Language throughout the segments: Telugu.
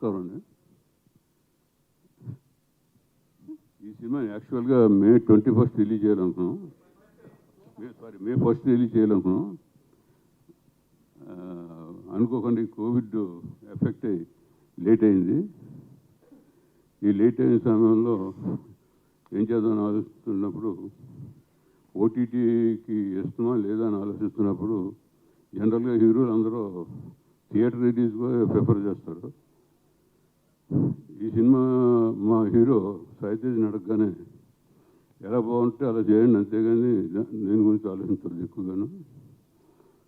నమస్కారం అండి. ఈ సినిమా యాక్చువల్గా మే 21 రిలీజ్ చేయాలనుకున్నాం. మే 1 రిలీజ్ చేయాలనుకున్నాం. అనుకోకుండా కోవిడ్ ఎఫెక్ట్ అయ్యి లేట్ అయింది. ఈ లేట్ అయిన సమయంలో ఏం చేద్దామని ఆలోచిస్తున్నప్పుడు ఓటీటీకి ఇస్తామా లేదా అని ఆలోచిస్తున్నప్పుడు జనరల్గా హీరోలు అందరూ థియేటర్ రిలీజ్గా ప్రిఫర్ చేస్తారు. ఈ సినిమా మా హీరో సాయితేజ్ని అడగగానే ఎలా బాగుంటే అలా చేయండి, అంతేగాని నేను గురించి ఆలోచించలేదు ఎక్కువగాను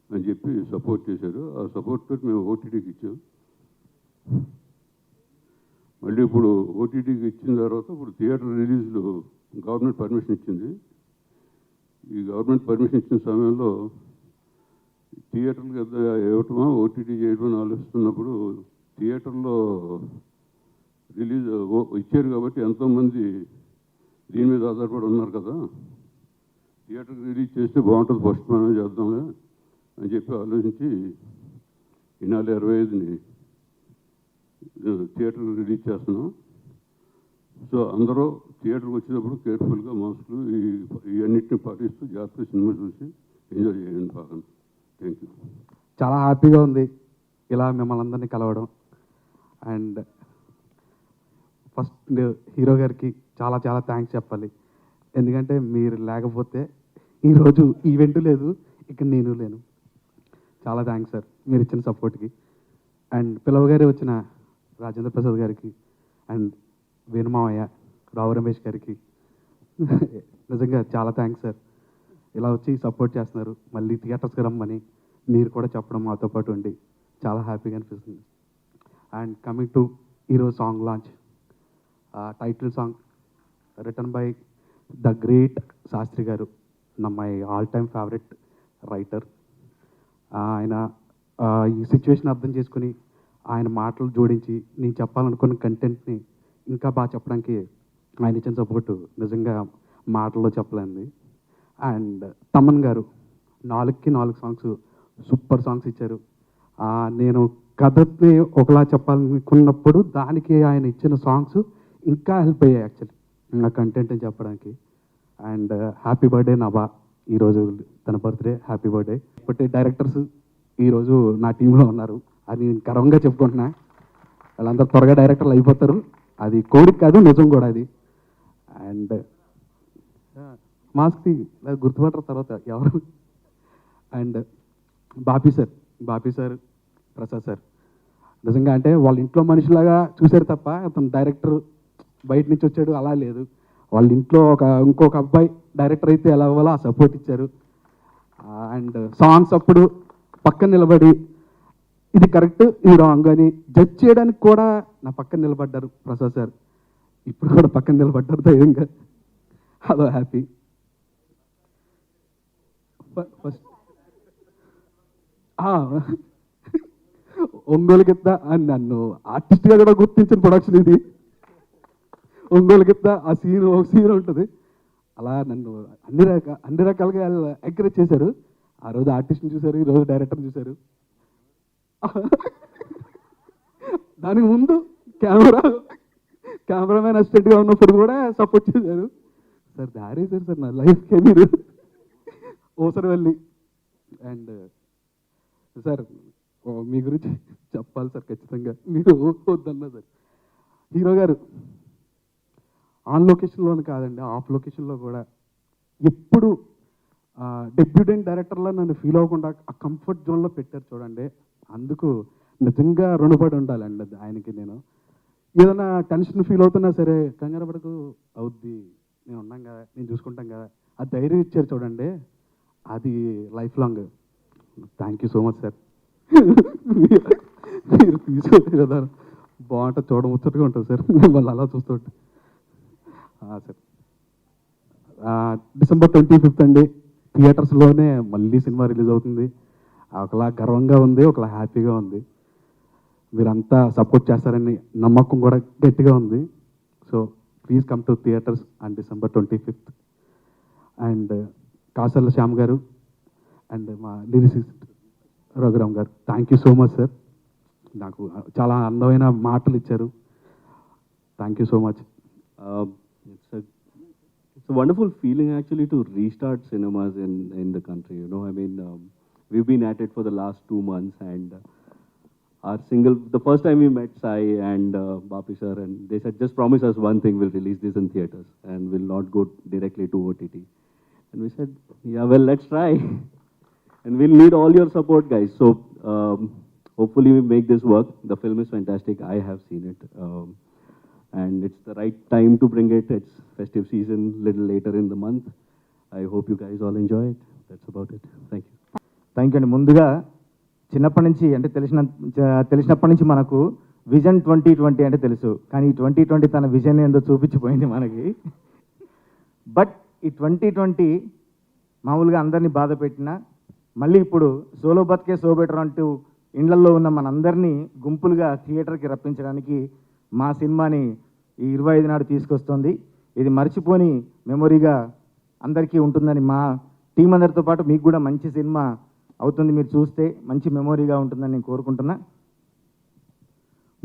అని చెప్పి సపోర్ట్ చేశారు. ఆ సపోర్ట్ తోటి మేము ఓటీటీకి ఇచ్చాం. మళ్ళీ ఇప్పుడు ఓటీటీకి ఇచ్చిన తర్వాత ఇప్పుడు థియేటర్ రిలీజ్లు గవర్నమెంట్ పర్మిషన్ ఇచ్చింది. ఈ గవర్నమెంట్ పర్మిషన్ ఇచ్చిన సమయంలో థియేటర్కి ఇవ్వటమా ఓటీటీ చేయడం అని ఆలోచిస్తున్నప్పుడు థియేటర్లో రిలీజ్ ఇచ్చారు కాబట్టి ఎంతోమంది దీని మీద ఆధారపడి ఉన్నారు కదా, థియేటర్కి రిలీజ్ చేస్తే బాగుంటుంది, ఫస్ట్ మనం చేద్దాంలే అని చెప్పి ఆలోచించి ఈ నెల 25ని థియేటర్కి రిలీజ్ చేస్తున్నాం. సో అందరూ థియేటర్కి వచ్చేటప్పుడు కేర్ఫుల్గా మాస్కులు ఇవన్నిటిని పాటిస్తూ జాగ్రత్తగా సినిమా చూసి ఎంజాయ్ చేయండి బాగా. Thank you. చాలా హ్యాపీగా ఉంది ఇలా మిమ్మల్ని అందరినీ కలవడం. అండ్ ఫస్ట్ హీరో గారికి చాలా చాలా థ్యాంక్స్ చెప్పాలి. ఎందుకంటే మీరు లేకపోతే ఈరోజు ఈవెంట్ లేదు, ఇక్కడ నేను లేను. చాలా థ్యాంక్స్ సార్ మీరు ఇచ్చిన సపోర్ట్కి. అండ్ పిల్లవగారి వచ్చిన రాజేంద్ర ప్రసాద్ గారికి అండ్ వేణుమావయ్య, రావు రమేష్ గారికి నిజంగా చాలా థ్యాంక్స్ సార్. ఇలా వచ్చి సపోర్ట్ చేస్తున్నారు. మళ్ళీ థియేటర్స్కి రమ్మని మీరు కూడా చెప్పడం మాతో పాటు ఉండి చాలా హ్యాపీగా అనిపిస్తుంది. అండ్ కమింగ్ టు ఈరోజు song launch, title song return by the great Shastri గారు, my all time favourite writer. ఆయన ఈ సిచ్యువేషన్ అర్థం చేసుకుని ఆయన మాటలు జోడించి నేను చెప్పాలనుకున్న కంటెంట్ని ఇంకా బాగా చెప్పడానికి ఆయన ఇచ్చిన సపోర్టు నిజంగా మాటల్లో చెప్పలేంది. అండ్ తమన్ గారు 4కి 4 సాంగ్స్ సూపర్ సాంగ్స్ ఇచ్చారు. నేను కథని ఒకలా చెప్పాలనుకున్నప్పుడు దానికి ఆయన ఇచ్చిన సాంగ్స్ ఇంకా హెల్ప్ అయ్యాయి యాక్చువల్లీ నా కంటెంట్ని చెప్పడానికి. అండ్ హ్యాపీ బర్త్డే నభా, ఈరోజు తన బర్త్డే, హ్యాపీ బర్త్డే. ఇప్పటి డైరెక్టర్స్ ఈరోజు నా టీంలో ఉన్నారు, అది నేను గర్వంగా చెప్పుకుంటున్నా. వాళ్ళందరూ త్వరగా డైరెక్టర్లు అయిపోతారు, అది కోరిక కాదు నిజం కూడా అది. అండ్ మాస్క్ది గుర్తుపట్టరు తర్వాత ఎవరు. And Bapi sir, Prasad sir నిజంగా అంటే వాళ్ళ ఇంట్లో మనిషిలాగా చూశారు తప్ప అతను డైరెక్టర్ బయట నుంచి వచ్చాడు అలా లేదు. వాళ్ళ ఇంట్లో ఇంకొక అబ్బాయి డైరెక్టర్ అయితే ఎలా అవ్వాలో ఆ సపోర్ట్ ఇచ్చారు. అండ్ సాంగ్స్ అప్పుడు పక్కన నిలబడి ఇది కరెక్ట్ ఇది రాంగ్ అని జడ్జ్ చేయడానికి కూడా నా పక్కన నిలబడ్డారు ప్రసాద్ సార్. ఇప్పుడు కూడా పక్కన నిలబడ్డారు ధైర్యంగా, అదో హ్యాపీ. ఫస్ట్ ఒంగోలు గిత్త అని నన్ను ఆర్టిస్ట్గా కూడా గుర్తించిన ప్రొడక్షన్ ఇది. ఒంగోలు గిత్త ఆ సీన్ ఉంటుంది, అలా నన్ను అన్ని రకాలుగా ఎంకరేజ్ చేశారు. ఆ రోజు ఆర్టిస్ట్ని చూశారు, ఈరోజు డైరెక్టర్ని చూశారు. దానికి ముందు కెమెరామెన్ అసిస్టెంట్గా ఉన్నప్పుడు కూడా సపోర్ట్ చేశారు. సార్ దారి సార్ నా లైఫ్కే మీరు ఓసరవల్లి. అండ్ సార్ మీ గురించి చెప్పాలి సార్ ఖచ్చితంగా, మీరు వద్దన్నా సార్. హీరో గారు ఆన్ లొకేషన్లోనే కాదండి, ఆఫ్ లొకేషన్లో కూడా ఎప్పుడు డెబ్యూటెంట్ డైరెక్టర్లో నన్ను ఫీల్ అవ్వకుండా ఆ కంఫర్ట్ జోన్లో పెట్టారు చూడండి. అందుకు నిజంగా రుణపడి ఉండాలండి ఆయనకి. నేను ఏదైనా టెన్షన్ ఫీల్ అవుతున్నా సరే కంగారు పడకు, అవుద్ది, నేను ఉన్నాం కదా, నేను చూసుకుంటాం కదా, ఆ ధైర్యం ఇచ్చారు చూడండి, అది life long. Thank you so much sir. మీరు తీసుకుంటే కదా బాగుంటుంది, చూడముచ్చటగా ఉంటుంది సార్ మిమ్మల్ని అలా చూస్తుంటే. సార్ December 25th అండి థియేటర్స్లోనే మళ్ళీ సినిమా రిలీజ్ అవుతుంది. ఒకలా గర్వంగా ఉంది, ఒకలా హ్యాపీగా ఉంది. మీరంతా సపోర్ట్ చేస్తారని నమ్మకం కూడా గట్టిగా ఉంది. So please come to theatres on December 25th. And Kasarla Shyam గారు అండ్ మా లిరిసిస్ట్ రఘురామ్ గారు, thank you so much sir. నాకు చాలా అందమైన మాటలు ఇచ్చారు. Thank you so much. Uh, it's a wonderful feeling actually to restart cinemas in the country. You know, I mean, we've been at it for the last 2 months, and our single, the first time we met Sai and Bapi sir, and they said, just promise us one thing, we'll release this in theaters and we'll not go directly to OTT. And we said, yeah, well, let's try. And we'll need all your support, guys. So hopefully we make this work. The film is fantastic. I have seen it. And it's the right time to bring it. It's festive season, little later in the month. I hope you guys all enjoy it. That's about it. Thank you. Thank you అండి. ముందుగా చిన్నప్పటి నుంచి అంటే తెలిసినప్పటి నుంచి మనకు విజన్ 2020 అంటే తెలుసు, కానీ ఈ 2020 తన విజన్ ఏందో చూపించిపోయింది మనకి. బట్ ఈ 2020 మామూలుగా అందరినీ బాధ పెట్టినా మళ్ళీ ఇప్పుడు సోలో బతికే సో బెటర్ అంటూ ఇండ్లల్లో ఉన్న మనందరినీ గుంపులుగా థియేటర్కి రప్పించడానికి మా సినిమాని ఈ 25 నాడు తీసుకొస్తుంది. ఇది మర్చిపోని మెమొరీగా అందరికీ ఉంటుందని, మా టీం అందరితో పాటు మీకు కూడా మంచి సినిమా అవుతుంది, మీరు చూస్తే మంచి మెమొరీగా ఉంటుందని నేను కోరుకుంటున్నా.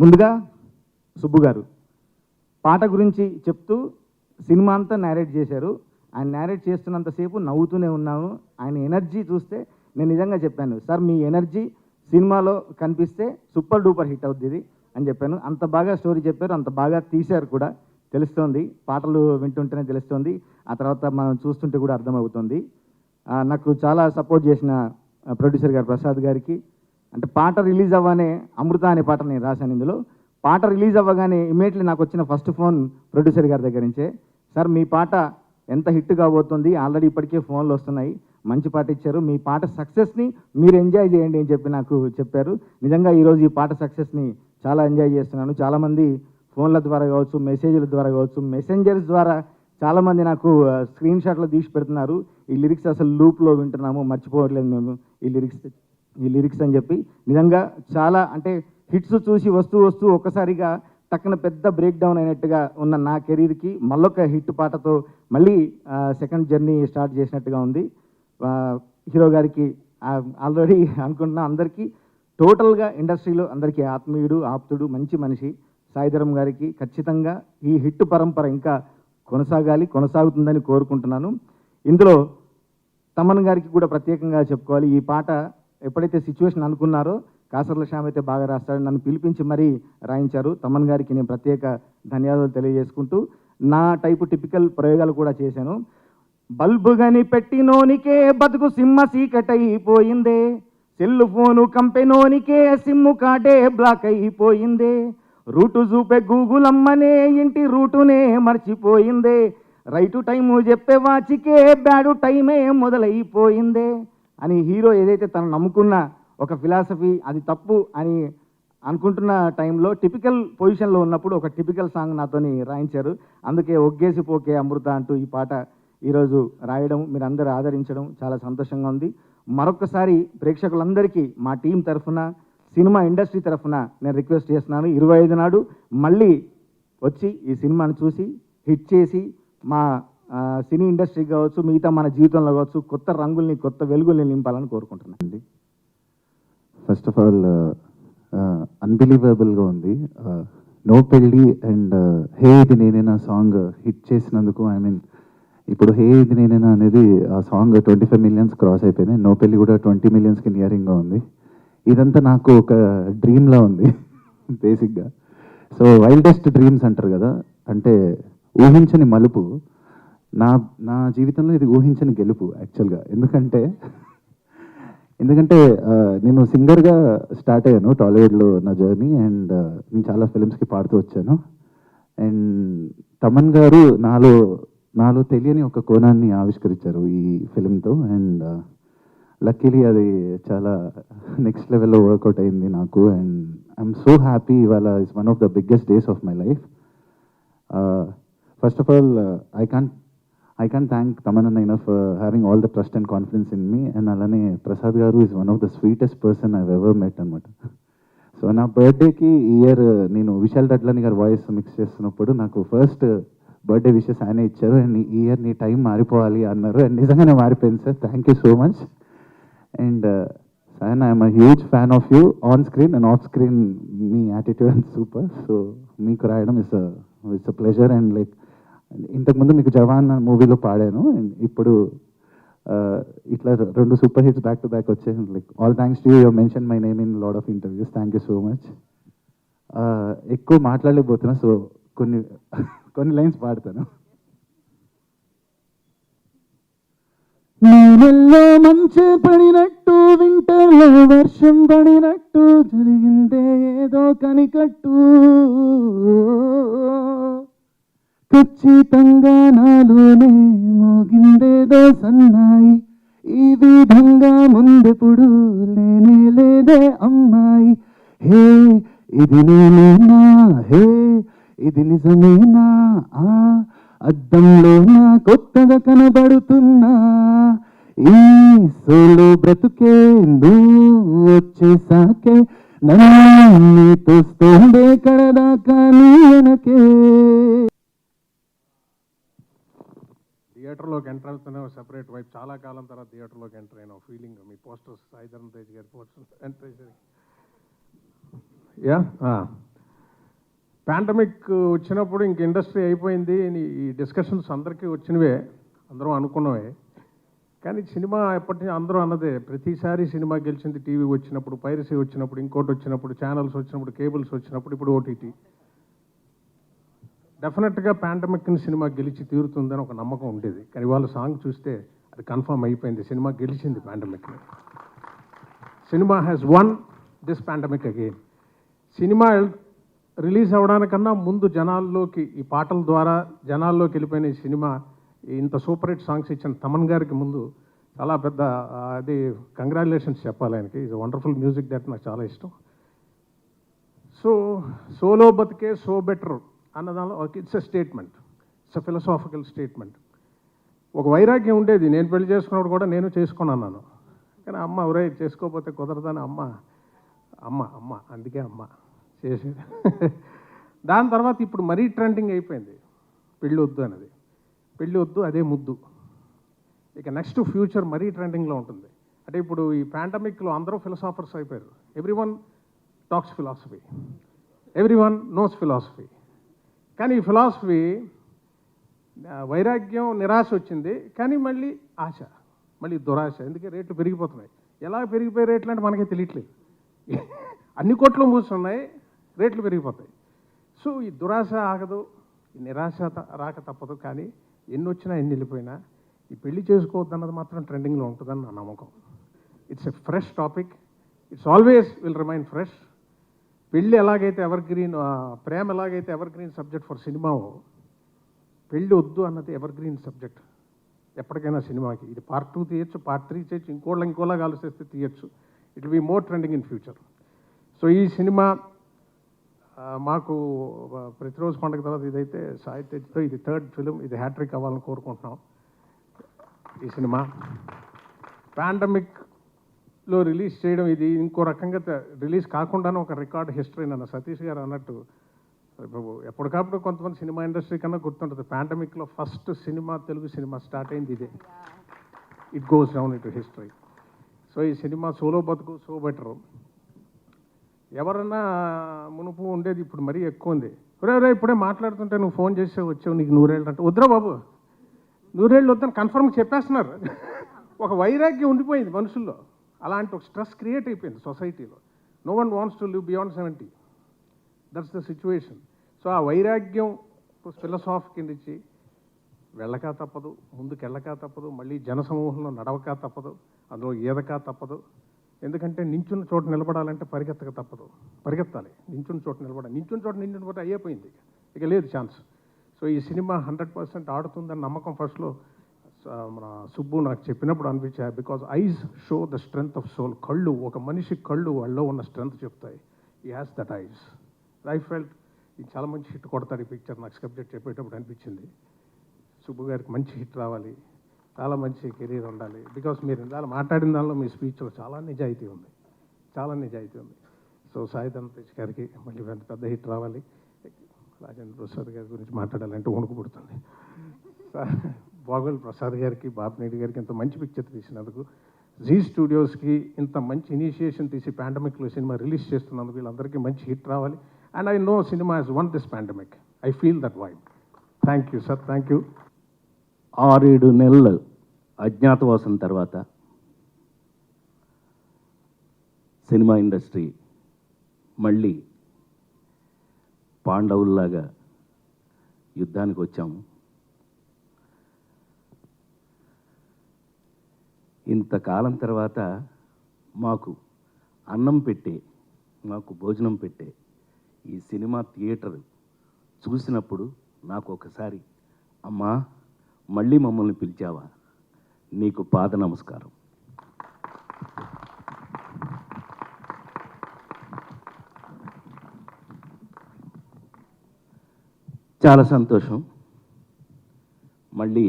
ముందుగా సుబ్బు గారు పాట గురించి చెప్తూ సినిమా అంతా నేరేట్ చేశారు. ఆయన నేరేట్ చేస్తున్నంతసేపు నవ్వుతూనే ఉన్నాను. ఆయన ఎనర్జీ చూస్తే నేను నిజంగా చెప్పాను, సార్ మీ ఎనర్జీ సినిమాలో కనిపిస్తే సూపర్ డూపర్ హిట్ అవుద్ది ఇది అని చెప్పాను. అంత బాగా స్టోరీ చెప్పారు, అంత బాగా తీశారు కూడా, తెలుస్తోంది. పాటలు వింటుంటేనే తెలుస్తోంది, ఆ తర్వాత మనం చూస్తుంటే కూడా అర్థమవుతుంది. నాకు చాలా సపోర్ట్ చేసిన ప్రొడ్యూసర్ గారు ప్రసాద్ గారికి, అంటే పాట రిలీజ్ అవ్వగానే అమృత అనే పాట నేను రాశాను ఇందులో. పాట రిలీజ్ అవ్వగానే ఇమీడియట్లీ నాకు వచ్చిన ఫస్ట్ ఫోన్ ప్రొడ్యూసర్ గారి దగ్గర నుంచే, సార్ మీ పాట ఎంత హిట్ కాబోతుంది, ఆల్రెడీ ఇప్పటికే ఫోన్లు వస్తున్నాయి, మంచి పాట ఇచ్చారు, మీ పాట సక్సెస్ని మీరు ఎంజాయ్ చేయండి అని చెప్పి నాకు చెప్పారు. నిజంగా ఈరోజు ఈ పాట సక్సెస్ని చాలా ఎంజాయ్ చేస్తున్నాను. చాలామంది ఫోన్ల ద్వారా కావచ్చు, మెసేజ్ల ద్వారా కావచ్చు, మెసెంజర్స్ ద్వారా చాలామంది నాకు స్క్రీన్ షాట్లు తీసి పెడుతున్నారు, ఈ లిరిక్స్ అసలు లూప్లో వింటున్నాము, మర్చిపోవట్లేదు మేము ఈ లిరిక్స్ అని చెప్పి. నిజంగా చాలా అంటే హిట్స్ చూసి వస్తూ ఒక్కసారిగా టక్కున పెద్ద బ్రేక్ డౌన్ అయినట్టుగా ఉన్న నా కెరీర్కి మళ్ళొక హిట్ పాటతో మళ్ళీ సెకండ్ జర్నీ స్టార్ట్ చేసినట్టుగా ఉంది. హీరో గారికి ఆల్రెడీ అనుకుంటున్నా, అందరికీ టోటల్గా ఇండస్ట్రీలో అందరికీ ఆత్మీయుడు, ఆప్తుడు, మంచి మనిషి సాయిధరం గారికి ఖచ్చితంగా ఈ హిట్ పరంపర ఇంకా కొనసాగుతుందని కోరుకుంటున్నాను. ఇందులో తమన్ గారికి కూడా ప్రత్యేకంగా చెప్పుకోవాలి. ఈ పాట ఎప్పుడైతే సిచ్యువేషన్ అనుకున్నారో కాసర్ల శ్యామ్ అయితే బాగా రాస్తాడు, నన్ను పిలిపించి మరీ రాయించారు. తమన్ గారికి నేను ప్రత్యేక ధన్యవాదాలు తెలియజేసుకుంటూ నా టైపు టిపికల్ ప్రయోగాలు కూడా చేశాను. బల్బు గని పెట్టినోనికే బతుకు సింహ సీకటైపోయిందే, సెల్ ఫోను కంపెనోనికే సిమ్ము కార్డే బ్లాక్ అయిపోయిందే, రూటు చూపే గూగుల్ అమ్మనే ఇంటి రూటునే మర్చిపోయిందే, రైటు టైము చెప్పే వాచికే బ్యాడు టైమే మొదలైపోయిందే అని హీరో ఏదైతే తను నమ్ముకున్న ఒక ఫిలాసఫీ అది తప్పు అని అనుకుంటున్న టైంలో టిపికల్ పొజిషన్లో ఉన్నప్పుడు ఒక టిపికల్ సాంగ్ నాతోని రాయించారు. అందుకే ఒగ్గేసి పోకే అమృత అంటూ ఈ పాట ఈరోజు రాయడం, మీరు అందరూ ఆదరించడం చాలా సంతోషంగా ఉంది. మరొకసారి ప్రేక్షకులందరికీ మా టీం తరఫున, సినిమా ఇండస్ట్రీ తరఫున నేను రిక్వెస్ట్ చేస్తున్నాను, 25 నాడు మళ్ళీ వచ్చి ఈ సినిమాను చూసి హిట్ చేసి మా సినీ ఇండస్ట్రీ కావచ్చు, మిగతా మన జీవితంలో కావచ్చు కొత్త రంగుల్ని, కొత్త వెలుగుల్ని నింపాలని కోరుకుంటున్నాను అండి. ఫస్ట్ ఆఫ్ ఆల్ అన్బిలీవబుల్గా ఉంది. నో పెళ్ళి అండ్ హే ఇది నేనేనా సాంగ్ హిట్ చేసినందుకు, ఐ మీన్ ఇప్పుడు హే ఇది నేనేనా అనేది ఆ సాంగ్ 25 millions క్రాస్ అయిపోయింది. నో పెళ్ళి కూడా 20 millionsకి నియరింగ్గా ఉంది. ఇదంతా నాకు ఒక డ్రీమ్లా ఉంది బేసిక్గా. సో వైల్డెస్ట్ డ్రీమ్స్ అంటారు కదా, అంటే ఊహించని మలుపు. నా జీవితంలో ఇది ఊహించని గెలుపు యాక్చువల్గా. ఎందుకంటే నేను సింగర్గా స్టార్ట్ అయ్యాను టాలీవుడ్లో నా జర్నీ, అండ్ నేను చాలా ఫిలిమ్స్కి పాడుతూ వచ్చాను. అండ్ తమన్ గారు నాలో తెలియని ఒక కోణాన్ని ఆవిష్కరించారు ఈ ఫిలింతో. అండ్ లక్కీలీ అది చాలా నెక్స్ట్ లెవెల్లో వర్కౌట్ అయింది నాకు. And I'm so happy. ఇవాళ is one of the biggest days of my life. First of all I can't thank Tamanna enough for having all the trust and confidence in me. And alane Prasad garu is one of the sweetest person I've ever met anamata. So na birthday ki year nenu Vishal Dadlani garu voice mix chestunnappudu naku first birthday wishes ayane icharu, and ee year nee time maripovali annaru, and nijangane maripoyindi sir. Thank you so much. And And I'm a huge fan of you on screen and off screen. Me attitude and super. So మీకు రాయడం it's a pleasure. And like ఇంతకుముందు మీకు జవాన్ మూవీలో పాడాను, and ఇప్పుడు ఇట్లా 2 super hits back to back వచ్చాయి. Like all thanks to you, you mention my name in lot of interviews. Thank you so much. ఎక్కువ మాట్లాడలేకపోతున్నా, సో కొన్ని లైన్స్ పాడతాను. నీళ్ళల్లో మంచు పడినట్టు, వింటర్లో వర్షం పడినట్టు, జరిగిందే ఏదో కనికట్టు, ఖచ్చితంగా నాలోనే మోగిందేదో సన్నాయి, ఈ విధంగా ముందెప్పుడు లేనే లేదే అమ్మాయి. హే ఇది నేనేనా, హే ఇది నిజమేనా, అద్దంలో నా కొత్తగా కనబడుతున్నా, ఈ సోలో బ్రతుకే నువ్వు వచ్చేసాకే, నన్ను తోస్తోందే కడదాకా నీ వెనకే. థియేటర్లోకి ఎంటర్ అవుతున్న సెపరేట్ వైపు, చాలా కాలం తర్వాత థియేటర్లోకి ఎంటర్ అయిన ఫీలింగ్. మీ పోస్టర్స్ సాయిధరం తేజ్ గారి పోస్టర్స్ ఎంటర్. యా, పాండమిక్ వచ్చినప్పుడు ఇంక ఇండస్ట్రీ అయిపోయింది, ఈ డిస్కషన్స్ అందరికీ వచ్చినవే, అందరం అనుకున్నవే. కానీ సినిమా ఎప్పటి నుంచి అందరూ అన్నదే, ప్రతిసారి సినిమా గెలిచింది టీవీ వచ్చినప్పుడు, పైరసీ వచ్చినప్పుడు, ఇంకోటి వచ్చినప్పుడు, ఛానల్స్ వచ్చినప్పుడు, కేబుల్స్ వచ్చినప్పుడు, ఇప్పుడు ఓటీటీ. డెఫినెట్గా పాండమిక్ని సినిమా గెలిచి తీరుతుందని ఒక నమ్మకం ఉండేది. కానీ వాళ్ళ సాంగ్ చూస్తే అది కన్ఫర్మ్ అయిపోయింది, సినిమా గెలిచింది పాండమిక్ని. సినిమా has won this pandemic again. సినిమా రిలీజ్ అవ్వడానికన్నా ముందు జనాల్లోకి ఈ పాటల ద్వారా జనాల్లోకి వెళ్ళిపోయిన ఈ సినిమా, ఇంత సూపర్ హిట్ సాంగ్స్ ఇచ్చిన తమన్ గారికి ముందు చాలా పెద్ద అది కంగ్రాచులేషన్స్ చెప్పాలి ఆయనకి. ఇది వండర్ఫుల్ మ్యూజిక్ డైరెక్టర్, నాకు చాలా ఇష్టం. సో సోలో బతికే సో బెటర్ అన్న దానిలో it's a statement, it's a philosophical statement. ఒక వైరాగ్యం ఉండేది, నేను పెళ్లి చేసుకున్నప్పుడు కూడా నేను చేసుకున్నాను. కానీ అమ్మ ఎవరై చేసుకోకపోతే కుదరదని అమ్మ అందుకే అమ్మ చేసేది. దాని తర్వాత ఇప్పుడు మరీ ట్రెండింగ్ అయిపోయింది పెళ్ళి వద్దు అనేది. పెళ్ళి వద్దు అదే ముద్దు. ఇక నెక్స్ట్ ఫ్యూచర్ మరీ ట్రెండింగ్లో ఉంటుంది. అంటే ఇప్పుడు ఈ పాండమిక్లో అందరూ ఫిలసాఫర్స్ అయిపోయారు. Everyone talks philosophy, everyone knows philosophy. కానీ ఈ ఫిలాసఫీ వైరాగ్యం, నిరాశ వచ్చింది. కానీ మళ్ళీ ఆశ, మళ్ళీ దురాశ. ఎందుకంటే రేట్లు పెరిగిపోతున్నాయి. ఎలా పెరిగిపోయే రేట్లు అంటే మనకే తెలియట్లేదు. అన్ని కోట్లు మూసున్నాయి, రేట్లు పెరిగిపోతాయి. సో ఈ దురాశ ఆగదు, ఈ నిరాశ రాక తప్పదు. కానీ ఎన్ని వచ్చినా ఎన్ని వెళ్ళిపోయినా ఈ పెళ్లి చేసుకోవద్దన్నది మాత్రం ట్రెండింగ్లో ఉంటుందని నా నమ్మకం. It's a fresh topic, it's always will remain fresh. పెళ్ళి ఎలాగైతే ఎవర్ గ్రీన్, ప్రేమ ఎలాగైతే ఎవర్ గ్రీన్ సబ్జెక్ట్ ఫర్ సినిమావో, పెళ్ళి వద్దు అన్నది ఎవర్ గ్రీన్ సబ్జెక్ట్ ఎప్పటికైనా సినిమాకి. ఇది పార్ట్ 2 తీయచ్చు, పార్ట్ 3 చేయొచ్చు, ఇంకోలాగా ఆలోచిస్తే తీయచ్చు. It will be more trending in future. So ఈ సినిమా మాకు ప్రతిరోజు పండుగ తర్వాత ఇదైతే సాయి తేజ్తో ఇది 3rd ఫిలిం, ఇది హ్యాట్రిక్ అవ్వాలని కోరుకుంటున్నాం. ఈ సినిమా పాండమిక్లో రిలీజ్ చేయడం, ఇది ఇంకో రకంగా రిలీజ్ కాకుండానే ఒక రికార్డ్ హిస్టరీ. నన్ను సతీష్ గారు అన్నట్టు ఎప్పటికప్పుడు కొంతమంది సినిమా ఇండస్ట్రీ కన్నా గుర్తుంటుంది, పాండమిక్లో ఫస్ట్ సినిమా, తెలుగు సినిమా స్టార్ట్ అయింది ఇదే. It goes down in to history. So ఈ సినిమా సోలో బతుకు సో బెటరు. ఎవరన్నా మునుపు ఉండేది, ఇప్పుడు మరీ ఎక్కువ ఉంది. రే ఇప్పుడే మాట్లాడుతుంటే నువ్వు ఫోన్ చేసి వచ్చావు, నీకు 100 ఏళ్ళు అంటే, వద్దురా బాబు 100 ఏళ్ళు వద్దని కన్ఫర్మ్గా చెప్పేస్తున్నారు. ఒక వైరాగ్యం ఉండిపోయింది మనుషుల్లో, అలాంటి ఒక స్ట్రెస్ క్రియేట్ అయిపోయింది సొసైటీలో. No one wants to live beyond 70. That's the situation. So ఆ వైరాగ్యం ఫిలసాఫీ కింద ఇచ్చి వెళ్ళక తప్పదు, ముందుకు వెళ్ళక తప్పదు, మళ్ళీ జనసమూహంలో నడవక తప్పదు, అందులో ఈదక తప్పదు. ఎందుకంటే నించున్న చోట నిలబడాలంటే పరిగెత్తక తప్పదు, పరిగెత్తాలి. నించున్న చోట నించుని అయిపోయింది, ఇక లేదు ఛాన్స్. సో ఈ సినిమా 100% ఆడుతుందని నమ్మకం ఫస్ట్లో మన సుబ్బు నాకు చెప్పినప్పుడు అనిపించాయి. Because eyes show the strength of soul. కళ్ళు, ఒక మనిషి కళ్ళు వాళ్ళలో ఉన్న స్ట్రెంగ్త్ చెప్తాయి. He has that eyes. I felt ఇది చాలా మంచి హిట్ కొడతాడు ఈ పిక్చర్. నాకు సబ్జెక్ట్ చెప్పేటప్పుడు అనిపించింది సుబ్బు గారికి మంచి హిట్ రావాలి, చాలా మంచి కెరీర్ ఉండాలి. బికాస్ మీరు ఇందాక మాట్లాడిన దానిలో మీ స్పీచ్లో చాలా నిజాయితీ ఉంది. సో సాయిధరం తేజ్ గారికి మళ్ళీ పెద్ద హిట్ రావాలి. రాజేంద్ర ప్రసాద్ గారి గురించి మాట్లాడాలంటే వణుకు పుడుతుంది. బాగోల్ ప్రసాద్ గారికి, బాపినేడి గారికి ఇంత మంచి పిక్చర్ తీసినందుకు జీ స్టూడియోస్కి ఇంత మంచి ఇనిషియేషన్ తీసి పాండమిక్లో సినిమా రిలీజ్ చేస్తున్నందుకు వీళ్ళందరికీ మంచి హిట్ రావాలి. And I know cinema has won this pandemic. I feel that vibe. Thank you sir, thank you. 6-7 నెలలు అజ్ఞాతవాసం తర్వాత సినిమా ఇండస్ట్రీ మళ్ళీ పాండవుల్లాగా యుద్ధానికి వచ్చాము. ఇంతకాలం తర్వాత మాకు అన్నం పెట్టే, మాకు భోజనం పెట్టే ఈ సినిమా థియేటర్ చూసినప్పుడు నాకు ఒకసారి, అమ్మా మళ్ళీ మమ్మల్ని పిలిచావా, నీకు పాద నమస్కారం. చాలా సంతోషం. మళ్ళీ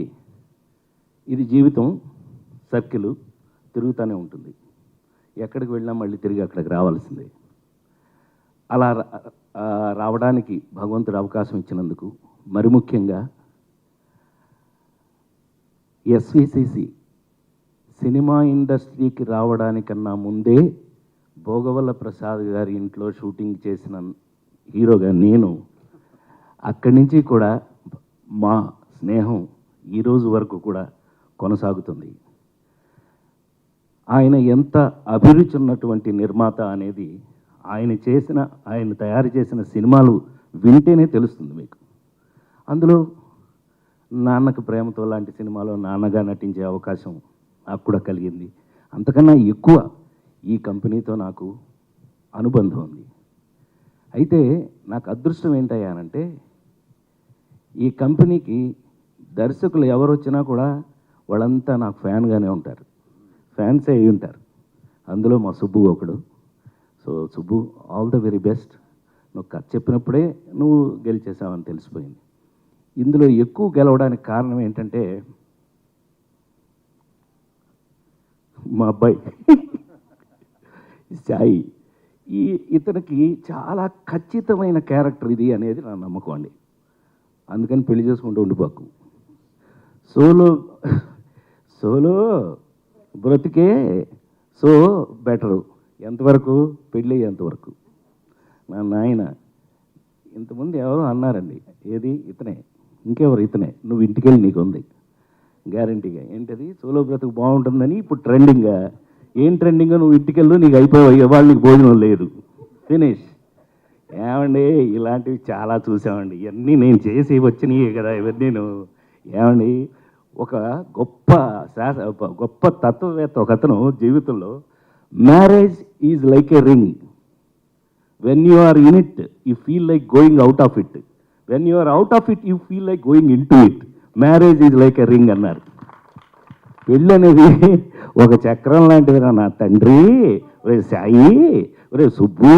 ఇది జీవితం సర్కిల్ తిరుగుతూనే ఉంటుంది. ఎక్కడికి వెళ్ళినా మళ్ళీ తిరిగి అక్కడికి రావాల్సిందే. అలా రావడానికి భగవంతుడు అవకాశం ఇచ్చినందుకు, మరి ముఖ్యంగా ఎస్విసిసి సినిమా ఇండస్ట్రీకి రావడానికన్నా ముందే భోగవల్ల ప్రసాద్ గారి ఇంట్లో షూటింగ్ చేసిన హీరోగా నేను, అక్కడి నుంచి కూడా మా స్నేహం ఈరోజు వరకు కూడా కొనసాగుతుంది. ఆయన ఎంత అభిరుచి ఉన్నటువంటి నిర్మాత అనేది ఆయన తయారు చేసిన సినిమాలు వింటేనే తెలుస్తుంది మీకు. అందులో నాన్నకు ప్రేమతో లాంటి సినిమాలో నాన్నగా నటించే అవకాశం నాకు కూడా కలిగింది. అంతకన్నా ఎక్కువ ఈ కంపెనీతో నాకు అనుబంధం ఉంది. అయితే నాకు అదృష్టం ఏంటయ్యానంటే, ఈ కంపెనీకి దర్శకులు ఎవరు వచ్చినా కూడా వాళ్ళంతా నాకు ఫ్యాన్గానే ఉంటారు, ఫ్యాన్సే అయి ఉంటారు. అందులో మా సుబ్బు ఒకడు. So Subbu, all the very best. నువ్వు కథ చెప్పినప్పుడే నువ్వు గెలిచేసావని తెలిసిపోయింది. ఇందులో ఎక్కువ గెలవడానికి కారణం ఏంటంటే మా అబ్బాయి సాయి. ఇతనికి చాలా ఖచ్చితమైన క్యారెక్టర్ ఇది అనేది నా నమ్మకం అండి. అందుకని పెళ్లి చేసుకుంటూ ఉండిపోకు. సోలో బ్రతికే సో బెటరు. ఎంతవరకు? పెళ్ళి ఎంతవరకు? నా నాయన ఇంతకుముందు ఎవరో అన్నారండి, ఏది ఇతనే, ఇంకెవరు ఇతనే, నువ్వు ఇంటికెళ్ళి నీకు ఉంది గ్యారంటీగా. ఏంటది? సోలో బ్రతుకు బాగుంటుందని ఇప్పుడు ట్రెండింగ్గా. ఏం ట్రెండింగ్గా? నువ్వు ఇంటికెళ్ళు, నీకు అయిపోయి వాళ్ళు నీకు భోజనం లేదు, ఫినిష్. ఏమండి, ఇలాంటివి చాలా చూసామండి. ఇవన్నీ నేను చేసి వచ్చినాయి కదా ఇవన్నీ. ఏమండి, ఒక గొప్ప తత్వవేత్త ఒక అతను జీవితంలో, marriage is like a ring, when you are in it you feel like going out of it, when you are out of it you feel like going into it, marriage is like a ring అన్నారు. పెళ్ళి అనేది ఒక చక్రం లాంటిది నా తండ్రి. ఒరే సాయి, ఒరే సుబ్బు,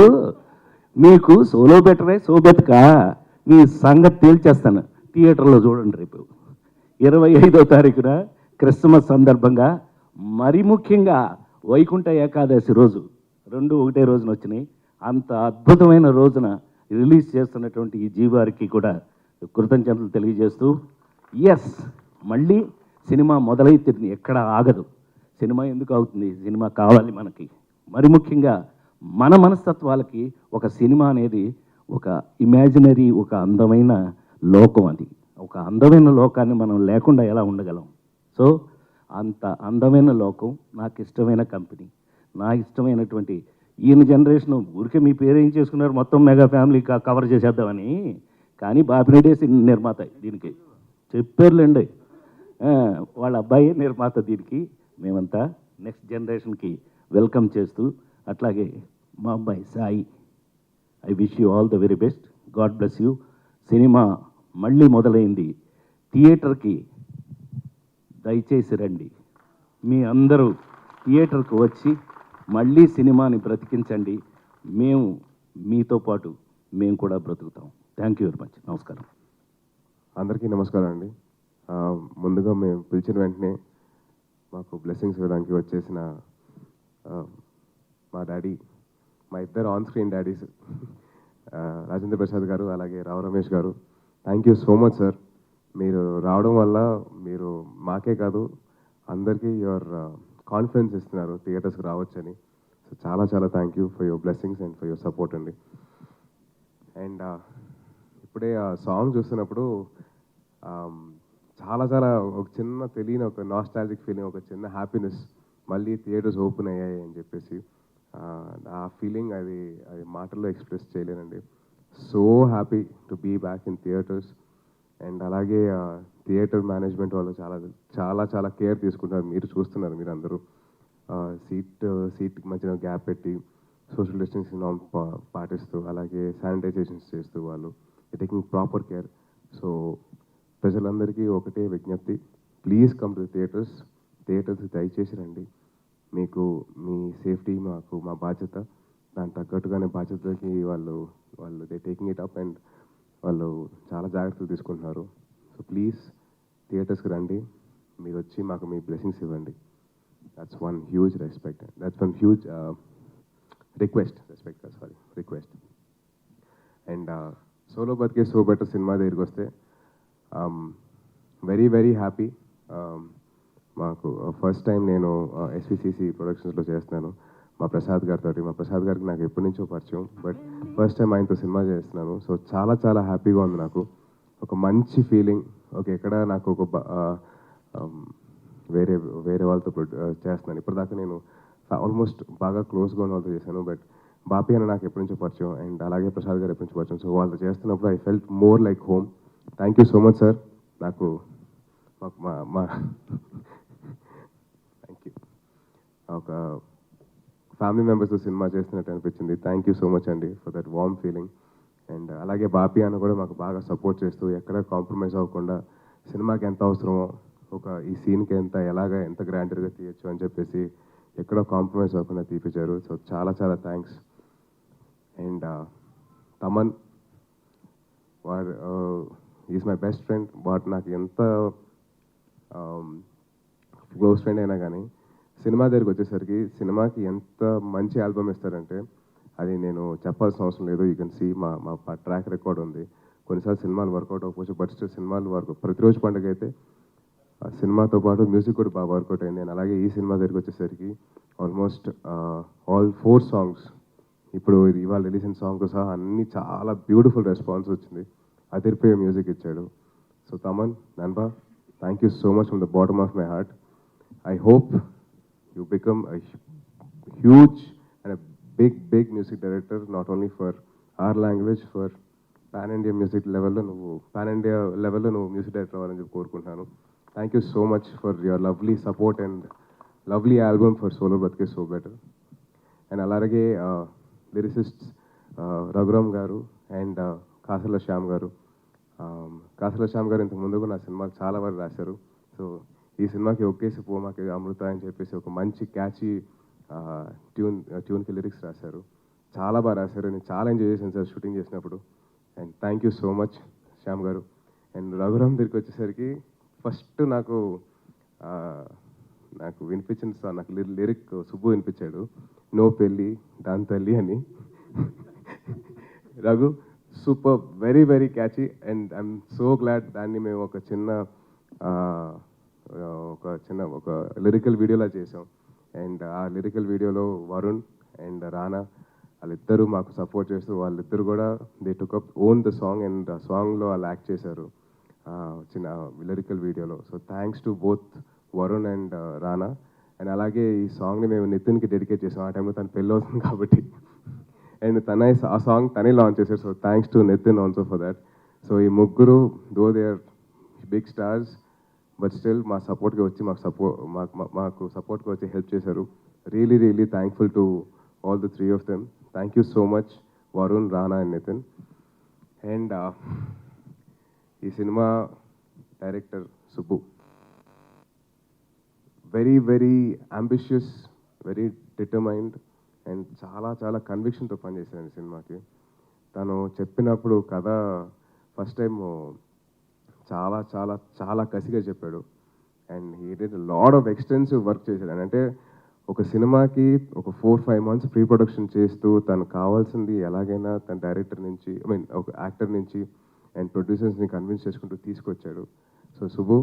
మీకు సోలో బెటరే, సో బెటకా, మీ సంగతి తేల్చేస్తాను. థియేటర్లో చూడండి రేపు 25వ తారీఖున క్రిస్మస్ సందర్భంగా, మరి ముఖ్యంగా వైకుంఠ ఏకాదశి రోజు, రెండు ఒకటే రోజున వచ్చినాయి. అంత అద్భుతమైన రోజున రిలీజ్ చేస్తున్నటువంటి ఈ జీవారికి కూడా కృతజ్ఞతలు తెలియజేస్తూ, ఎస్, మళ్ళీ సినిమా మొదలైతే ఎక్కడ ఆగదు. సినిమా ఎందుకు అవుతుంది? సినిమా కావాలి మనకి. మరి ముఖ్యంగా మన మనస్తత్వాలకి ఒక సినిమా అనేది ఒక ఇమాజినరీ, ఒక అందమైన లోకం. అది ఒక అందమైన లోకాన్ని మనం లేకుండా ఎలా ఉండగలం? సో అంత అందమైన లోకం, నాకు ఇష్టమైన కంపెనీ, నా ఇష్టమైనటువంటి ఈయన జనరేషన్. ఊరికే మీ పేరు ఏం చేసుకున్నారు, మొత్తం మెగా ఫ్యామిలీ కవర్ చేసేద్దామని. కానీ బాపిరెడ్డి నిర్మాత దీనికి చెప్పారులేండి, వాళ్ళ అబ్బాయి నిర్మాత దీనికి. మేమంతా నెక్స్ట్ జనరేషన్కి వెల్కమ్ చేస్తూ, అట్లాగే మా అబ్బాయి Sai, I wish you all the very best. God bless you. Cinema మళ్ళీ మొదలైంది. థియేటర్కి దయచేసి రండి. మీ అందరూ థియేటర్కి వచ్చి మళ్ళీ సినిమాని బ్రతికించండి. మేము మీతో పాటు మేము కూడా బ్రతుకుతాం. Thank you very much. నమస్కారం. అందరికీ నమస్కారం అండి. ముందుగా మేము పిలిచిన వెంటనే మాకు బ్లెస్సింగ్స్ ఇవ్వడానికి వచ్చేసిన మా డాడీ, మా ఇద్దరు on screen daddies, Rajendra Prasad గారు అలాగే రావు రమేష్ గారు, thank you so much sir. మీరు రావడం వల్ల మీరు మాకే కాదు అందరికీ యువర్ కాన్ఫిడెన్స్ ఇస్తున్నారు థియేటర్స్కి రావచ్చని. సో చాలా చాలా thank you for your blessings and for your support అండి. అండ్ ఇప్పుడే ఆ సాంగ్ చూస్తున్నప్పుడు చాలా చాలా ఒక చిన్న తెలియని ఒక నాస్టాలజిక్ ఫీలింగ్, ఒక చిన్న హ్యాపీనెస్, మళ్ళీ థియేటర్స్ ఓపెన్ అయ్యాయి అని చెప్పేసి ఆ ఫీలింగ్ అది మాటల్లో ఎక్స్ప్రెస్ చేయలేనండి. So happy to be back in theatres. And అలాగే థియేటర్ మేనేజ్మెంట్ వాళ్ళు చాలా చాలా చాలా కేర్ తీసుకుంటారు. మీరు చూస్తున్నారు, మీరు అందరూ సీట్కి మధ్యన గ్యాప్ పెట్టి సోషల్ డిస్టెన్సింగ్ నార్మ్ పాటిస్తూ, అలాగే శానిటైజేషన్స్ చేస్తూ వాళ్ళు టేకింగ్ ప్రాపర్ కేర్. సో ప్రజలందరికీ ఒకటే విజ్ఞప్తి, ప్లీజ్ కమ్ టు థియేటర్స్. దయచేసి రండి. మీకు మీ సేఫ్టీ మా బాధ్యత. దానికి తగ్గట్టుగానే బాధ్యతకి వాళ్ళు they taking it up and వాళ్ళు చాలా జాగ్రత్తలు తీసుకుంటున్నారు. సో ప్లీజ్ థియేటర్స్కి రండి. మీరు వచ్చి మాకు మీ బ్లెస్సింగ్స్ ఇవ్వండి. That's one huge respect. That's one huge request. And solo బతికే సో బెటర్ సినిమా దగ్గరికి వస్తే వెరీ వెరీ హ్యాపీ. మాకు ఫస్ట్ టైం నేను ఎస్విసిసి ప్రొడక్షన్స్లో చేస్తున్నాను మా ప్రసాద్ గారితో. మా ప్రసాద్ గారికి నాకు ఎప్పటి నుంచో పరిచయం, బట్ ఫస్ట్ టైం ఆయనతో సినిమా చేస్తున్నాను. సో చాలా చాలా హ్యాపీగా ఉంది నాకు. ఒక మంచి ఫీలింగ్. ఓకే, ఎక్కడ నాకు ఒక వేరే వాళ్ళతో చేస్తున్నాను. ఇప్పటిదాకా నేను ఆల్మోస్ట్ బాగా క్లోజ్గా ఉన్న వాళ్ళతో చేశాను, బట్ బాపి అని నాకు ఎప్పటి నుంచో పరిచయం అండ్ అలాగే ప్రసాద్ గారు ఎప్పటి నుంచో పరిచయం. సో వాళ్ళతో చేస్తున్నప్పుడు I felt more like home. Thank you so much sir. నాకు మా థ్యాంక్ యూ. ఒక ఫ్యామిలీ మెంబర్స్తో సినిమా చేస్తున్నట్టు అనిపించింది. థ్యాంక్ యూ సో మచ్ అండి for that warm feeling. And అలాగే బాపి అన్న కూడా మాకు బాగా సపోర్ట్ చేస్తూ ఎక్కడ కాంప్రమైజ్ అవ్వకుండా సినిమాకి ఎంత అవసరమో, ఈ సీన్కి ఎంత గ్రాండర్గా తీయచ్చు అని చెప్పేసి ఎక్కడో కాంప్రమైజ్ అవ్వకుండా తీపించారు. సో చాలా చాలా థ్యాంక్స్. అండ్ తమన్ వాడు ఈజ్ మై బెస్ట్ ఫ్రెండ్. వాడు నాకు ఎంత క్లోజ్ ఫ్రెండ్ అయినా కానీ సినిమా దగ్గరికి వచ్చేసరికి సినిమాకి ఎంత మంచి ఆల్బమ్ ఇస్తారంటే అది నేను చెప్పాల్సిన అవసరం లేదు. యూ కెన్ సీ మా ట్రాక్ రికార్డ్ ఉంది. కొన్నిసార్లు సినిమాలు వర్కౌట్ అవ్వకపోవచ్చు, బట్ స్టిల్ సినిమాలు ప్రతిరోజు పండుగ అయితే ఆ సినిమాతో పాటు మ్యూజిక్ కూడా బాగా వర్కౌట్ అయింది. నేను అలాగే ఈ సినిమా దగ్గరికి వచ్చేసరికి ఆల్మోస్ట్ ఆల్ 4 సాంగ్స్, ఇప్పుడు ఇవాళ రిలీజ్ అయిన సాంగ్తో సహా అన్నీ చాలా బ్యూటిఫుల్ రెస్పాన్స్ వచ్చింది. అదిరిపోయే మ్యూజిక్ ఇచ్చాడు. సో తమన్, నన్బా, thank you so much from the bottom of my heart. I hope you become a huge and a big music director, not only for our language, for pan-India music level lo nu music director avalani korukuntunnanu. Thank you so much for your lovely support and lovely album for Solo Batke So Better. And alage lyricists Raghuram garu and Kasala Shyam garu. Kasala Shyam garu ఇంతకు ముందు నా సినిమాలు చాలా వరకు రాశారు. సో ఈ సినిమాకి ఒకేసి పోమాకి అమృత అని చెప్పేసి ఒక మంచి క్యాచీ ట్యూన్కి లిరిక్స్ రాశారు. చాలా బాగా రాశారు. నేను చాలా ఎంజాయ్ చేశాను సార్ షూటింగ్ చేసినప్పుడు. And thank you so much Shyam గారు. అండ్ రఘురామ్ దగ్గరికి వచ్చేసరికి ఫస్ట్ నాకు వినిపించిన సార్, నాకు లిరిక్ సుబ్బు వినిపించాడు, నో పెళ్ళి దాని తల్లి అని. Raghu super, very very catchy. And I'm so glad దాన్ని మేము ఒక లిరికల్ వీడియోలా చేసాం. అండ్ ఆ లిరికల్ వీడియోలో వరుణ్ అండ్ రానా వాళ్ళిద్దరూ మాకు సపోర్ట్ చేస్తూ వాళ్ళిద్దరు కూడా they took up own the song and ఆ సాంగ్లో వాళ్ళు యాక్ట్ చేశారు చిన్న లిరికల్ వీడియోలో. So thanks to both Varun and Rana. And అలాగే ఈ సాంగ్ని మేము నితిన్కి డెడికేట్ చేసాం. ఆ టైంలో తను పెళ్ళి అవుతుంది కాబట్టి. అండ్ ఆ సాంగ్ తనే లాంచ్ చేశారు. So thanks to Nitin also for that. So ఈ ముగ్గురు though they are big stars, but still మా సపోర్ట్గా వచ్చి మాకు సపోర్ట్గా వచ్చి హెల్ప్ చేశారు. Really really thankful to all the 3 of them. Thank you so much Varun, Rana and Nitin. And ఈ cinema director Subbu very very ambitious, very determined and చాలా చాలా కన్విక్షన్తో పనిచేశాను ఈ సినిమాకి. తను చెప్పినప్పుడు కథ ఫస్ట్ టైం చాలా చాలా చాలా కసిగా చెప్పాడు. And he did lot of extensive work చేశాడు. అంటే ఒక సినిమాకి ఒక 4-5 months ప్రీ ప్రొడక్షన్ చేస్తూ తను కావాల్సింది ఎలాగైనా తన డైరెక్టర్ నుంచి ఒక యాక్టర్ నుంచి అండ్ ప్రొడ్యూసర్స్ని కన్విన్స్ చేసుకుంటూ తీసుకొచ్చాడు. So Subbu,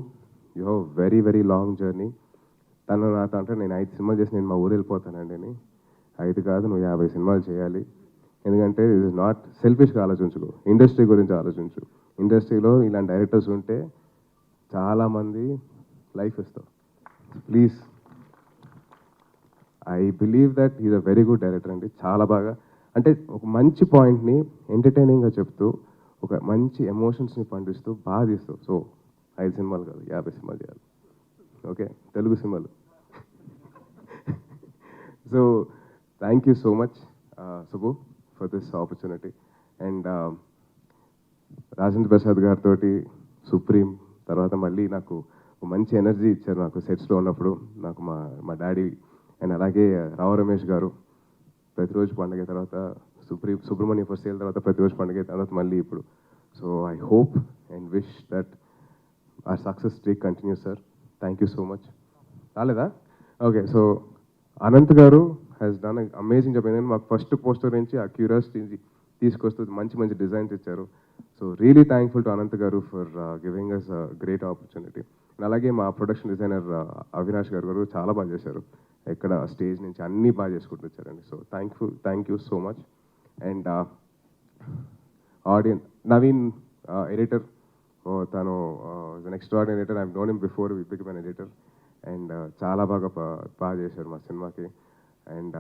you have very very long journey. తను నాతో అంటే నేను 5 సినిమాలు చేసి నేను మా ఊరు వెళ్ళిపోతానండి అని. 5 కాదు, నువ్వు 50 సినిమాలు చేయాలి. ఎందుకంటే ఇది నాట్ సెల్ఫిష్గా ఆలోచించుకో, ఇండస్ట్రీ గురించి ఆలోచించు. ఇండస్ట్రీలో ఇలాంటి డైరెక్టర్స్ ఉంటే చాలామంది లైఫ్ ఇస్తావు. Please, I believe that is a very good director అండి. చాలా బాగా అంటే ఒక మంచి పాయింట్ని ఎంటర్టైనింగ్గా చెప్తూ ఒక మంచి ఎమోషన్స్ని పండిస్తూ బాగా తీస్తావు. సో 5 సినిమాలు కాదు, 50 సినిమాలు చేయాలి. ఓకే, తెలుగు సినిమాలు. So thank you so much Subbu for this opportunity. And Rajendra Prasad గారితో సుప్రీం తర్వాత మళ్ళీ నాకు ఒక మంచి ఎనర్జీ ఇచ్చారు నాకు సెట్స్లో ఉన్నప్పుడు. నాకు మా డాడీ అండ్ అలాగే రావు రమేష్ గారు ప్రతిరోజు పండుగ తర్వాత సుబ్రహ్మణ్య ఫస్ట్ సేల్ తర్వాత ప్రతిరోజు పండుగ తర్వాత మళ్ళీ ఇప్పుడు. So I hope and wish that our success streak continues, sir. Thank you so much. రాలేదా? ఓకే, సో అనంత్ గారు హ్యాస్ డన్ అమేజింగ్ జాబ్. ఏంటంటే మాకు ఫస్ట్ పోస్టర్ నుంచి ఆ క్యూరియాసిటీ తీసుకొస్తూ మంచి మంచి డిజైన్స్ ఇచ్చారు. So really thankful to Anant garu for giving us great opportunity. అలాగే మా ప్రొడక్షన్ డిజైనర్ అవినాష్ గారు చాలా బాగా చేశారు. ఎక్కడ స్టేజ్ నుంచి అన్నీ బాగా చేసుకుంటూ వచ్చారండి. So thank you so much. And audience Naveen editor, తను next ordinary editor. I known him before we become an editor. And చాలా బాగా చేశారు మా సినిమాకి. And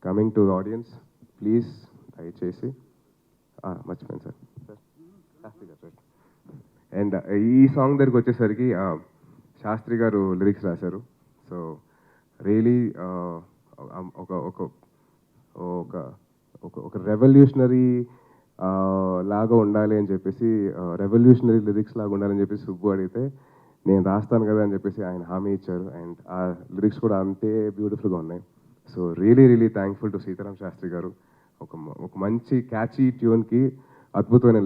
coming to the audience, please దయచేసి మర్చిపోయాను సార్ శాస్త్రి గారు. అండ్ ఈ సాంగ్ దగ్గరికి వచ్చేసరికి శాస్త్రి గారు లిరిక్స్ రాశారు. సో రియలీ ఒక ఒక ఒక ఒక రెవల్యూషనరీ లాగా ఉండాలి అని చెప్పేసి, రెవల్యూషనరీ లిరిక్స్ లాగా ఉండాలని చెప్పేసి సుబ్బు అడిగితే నేను రాస్తాను కదా అని చెప్పేసి ఆయన హామీ ఇచ్చారు. అండ్ ఆ లిరిక్స్ కూడా అంతే బ్యూటిఫుల్గా ఉన్నాయి. So really thankful to Sitaram Sastry గారు. ఒక మంచి క్యాచీ ట్యూన్కి అద్భుతమైన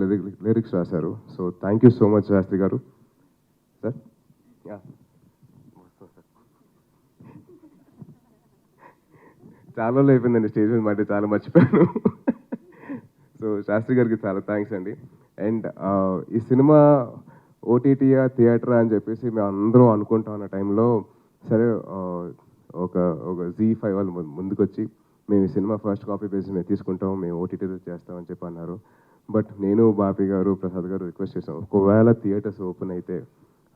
లిరిక్స్ రాశారు. So thank you so much Sastry గారు. సార్ చాలా రోజులు అయిపోయిందండి స్టేజ్ మీద మాట, చాలా మర్చిపోయాను. సో శాస్త్రి గారికి చాలా థ్యాంక్స్ అండి. అండ్ ఈ సినిమా ఓటీటీయా థియేటరా అని చెప్పేసి మేము అందరం అనుకుంటా ఉన్న టైంలో సరే ఒక Z5 వాళ్ళు ముందుకొచ్చి మేము ఈ సినిమా ఫస్ట్ కాపీ బేస్ మేము తీసుకుంటాం, మేము ఓటీటీలో చేస్తామని చెప్పి అన్నారు. బట్ నేను బాపి గారు ప్రసాద్ గారు రిక్వెస్ట్ చేసాం, ఒకవేళ థియేటర్స్ ఓపెన్ అయితే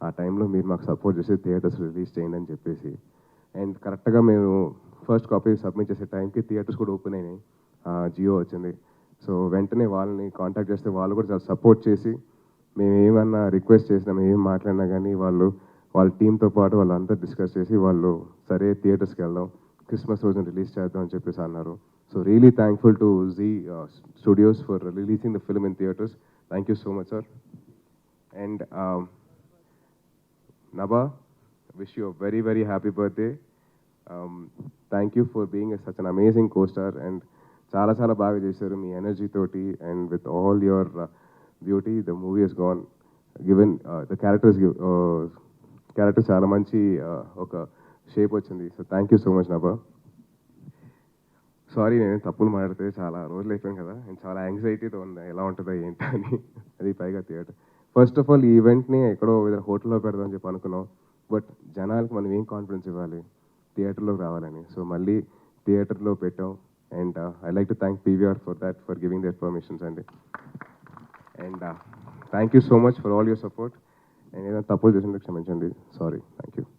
ఆ టైంలో మీరు మాకు సపోర్ట్ చేసి థియేటర్స్ రిలీజ్ చేయండి అని చెప్పేసి. అండ్ కరెక్ట్గా మేము ఫస్ట్ కాపీ సబ్మిట్ చేసే టైంకి థియేటర్స్ కూడా ఓపెన్ అయినాయి, జియో వచ్చింది. సో వెంటనే వాళ్ళని కాంటాక్ట్ చేస్తే వాళ్ళు కూడా చాలా సపోర్ట్ చేసి మేము ఏమన్నా రిక్వెస్ట్ చేసినా మేము ఏం మాట్లాడినా కానీ వాళ్ళ టీంతో పాటు వాళ్ళంతా డిస్కస్ చేసి వాళ్ళు సరే థియేటర్స్కి వెళ్దాం, క్రిస్మస్ రోజున రిలీజ్ చేద్దాం అని చెప్పేసి అన్నారు. So really thankful to Zee studios for releasing the film in theatres. Thank you so much sir. And Nabha, wish you a very happy birthday. Thank you for being such an amazing co-star and చాలా బాగా చేశారు మీ ఎనర్జీ తోటి. And with all your beauty the movie has gone given the characters చాలా మంచి ఒక షేప్ వచ్చింది. So thank you so much Nabha. Sorry నేను తప్పులు మాట్లాడితే చాలా రోజులు అయిపోయాను కదా, నేను చాలా యాంగ్జైటీతో ఉంది ఎలా ఉంటుందో ఏంటో అని. అది పైగా థియేటర్. ఫస్ట్ ఆఫ్ ఆల్ ఈ ఈవెంట్ని ఎక్కడో ఏదైనా హోటల్లో పెడదామని చెప్పి అనుకున్నాం. బట్ జనాలకు మనం ఏం కాన్ఫిడెన్స్ ఇవ్వాలి, థియేటర్లోకి రావాలని. సో మళ్ళీ థియేటర్లో పెట్టాం. And I like to thank PVR for that, for giving their permissions అండి. And thank you so much for all your support. And ఏదైనా తప్పులు చేసినందుకు క్షమించండి. సారీ. Thank you.